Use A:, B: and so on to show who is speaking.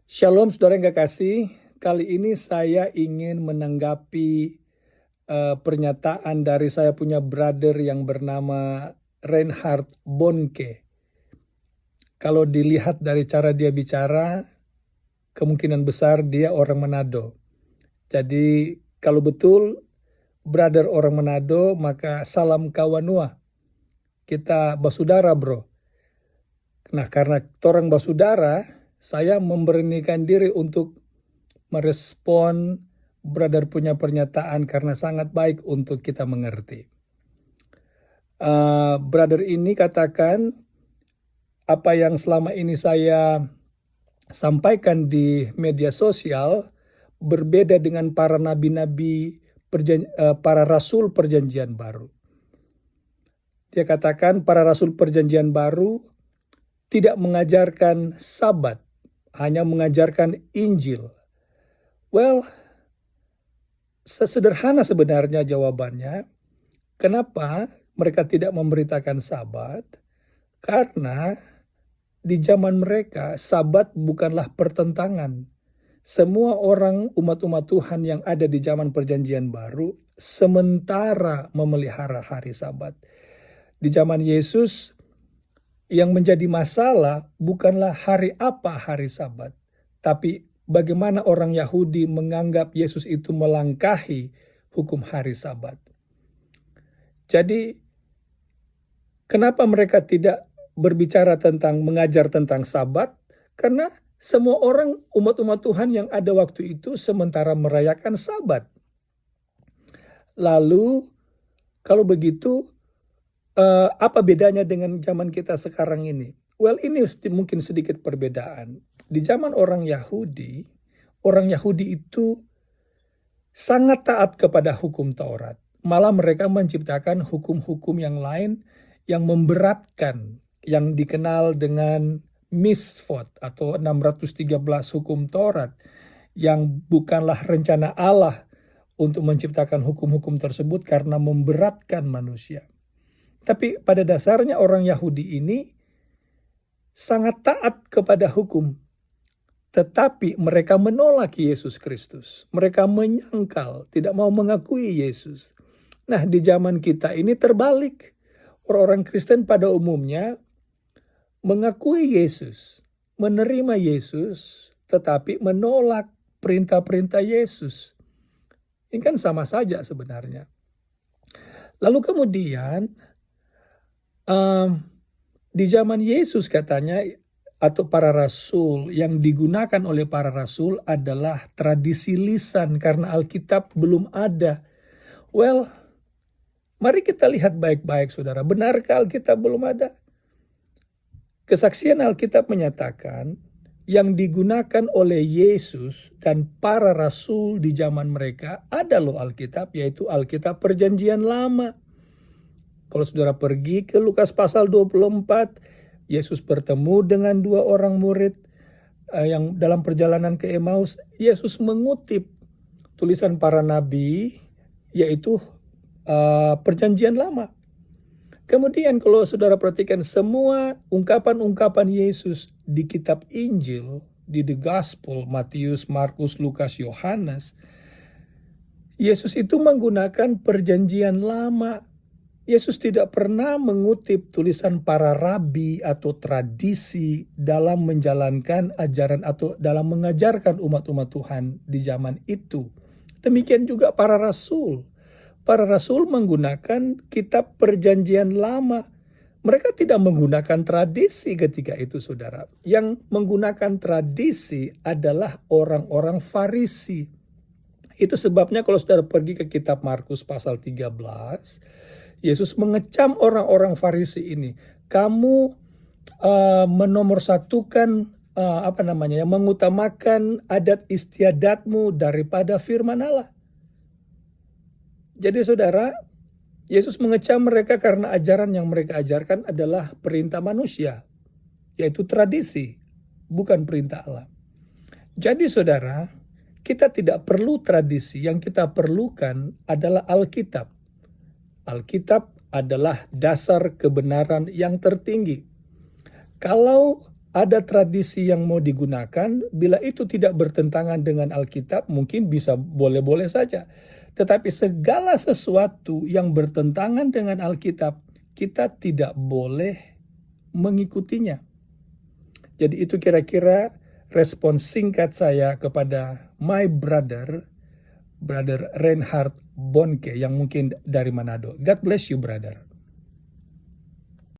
A: Shalom saudara yang kekasih, kali ini saya ingin menanggapi pernyataan dari saya punya brother yang bernama Reinhard Bonnke. Kalau dilihat dari cara dia bicara, kemungkinan besar dia orang Manado. Jadi kalau betul brother orang Manado, maka salam kawanua. Kita basudara bro. Nah karena torang basudara, saya memberanikan diri untuk merespon brother punya pernyataan karena sangat baik untuk kita mengerti. Brother ini katakan apa yang selama ini saya sampaikan di media sosial berbeda dengan para nabi-nabi, para rasul perjanjian baru. Dia katakan para rasul perjanjian baru tidak mengajarkan Sabat, hanya mengajarkan Injil. Well, sesederhana sebenarnya jawabannya. Kenapa mereka tidak memberitakan Sabat? Karena di zaman mereka Sabat bukanlah pertentangan. Semua orang umat-umat Tuhan yang ada di zaman perjanjian baru sementara memelihara hari Sabat. Di zaman Yesus yang menjadi masalah bukanlah hari apa hari Sabat, tapi bagaimana orang Yahudi menganggap Yesus itu melangkahi hukum hari Sabat. Jadi kenapa mereka tidak berbicara tentang mengajar tentang Sabat? Karena semua orang umat-umat Tuhan yang ada waktu itu sementara merayakan Sabat. Lalu kalau begitu apa bedanya dengan zaman kita sekarang ini? Well, ini mungkin sedikit perbedaan. Di zaman orang Yahudi itu sangat taat kepada hukum Taurat. Malah mereka menciptakan hukum-hukum yang lain yang memberatkan, yang dikenal dengan misfot atau 613 hukum Taurat, yang bukanlah rencana Allah untuk menciptakan hukum-hukum tersebut karena memberatkan manusia. Tapi pada dasarnya orang Yahudi ini sangat taat kepada hukum. Tetapi mereka menolak Yesus Kristus. Mereka menyangkal, tidak mau mengakui Yesus. Nah di zaman kita ini terbalik. Orang-orang Kristen pada umumnya mengakui Yesus, menerima Yesus, tetapi menolak perintah-perintah Yesus. Ini kan sama saja sebenarnya. Lalu kemudian di zaman Yesus katanya atau para rasul yang digunakan oleh para rasul adalah tradisi lisan karena Alkitab belum ada. Well, mari kita lihat baik-baik saudara, benarkah Alkitab belum ada? Kesaksian Alkitab menyatakan yang digunakan oleh Yesus dan para rasul di zaman mereka ada loh Alkitab, yaitu Alkitab Perjanjian Lama. Kalau saudara pergi ke Lukas pasal 24, Yesus bertemu dengan dua orang murid yang dalam perjalanan ke Emmaus. Yesus mengutip tulisan para nabi, yaitu Perjanjian Lama. Kemudian kalau saudara perhatikan semua ungkapan-ungkapan Yesus di kitab Injil, di The Gospel, Matius, Markus, Lukas, Yohanes, Yesus itu menggunakan Perjanjian Lama. Yesus tidak pernah mengutip tulisan para rabi atau tradisi dalam menjalankan ajaran atau dalam mengajarkan umat-umat Tuhan di zaman itu. Demikian juga para rasul. Para rasul menggunakan kitab Perjanjian Lama. Mereka tidak menggunakan tradisi ketika itu saudara. Yang menggunakan tradisi adalah orang-orang Farisi. Itu sebabnya kalau saudara pergi ke kitab Markus pasal 13, Yesus mengecam orang-orang Farisi ini. Kamu menomorsatukan mengutamakan adat istiadatmu daripada firman Allah. Jadi saudara, Yesus mengecam mereka karena ajaran yang mereka ajarkan adalah perintah manusia, yaitu tradisi, bukan perintah Allah. Jadi saudara, kita tidak perlu tradisi, yang kita perlukan adalah Alkitab. Alkitab adalah dasar kebenaran yang tertinggi. Kalau ada tradisi yang mau digunakan, bila itu tidak bertentangan dengan Alkitab, mungkin bisa boleh-boleh saja. Tetapi segala sesuatu yang bertentangan dengan Alkitab, kita tidak boleh mengikutinya. Jadi itu kira-kira respons singkat saya kepada my brother Reinhard Bonnke yang mungkin dari Manado. God bless you, brother.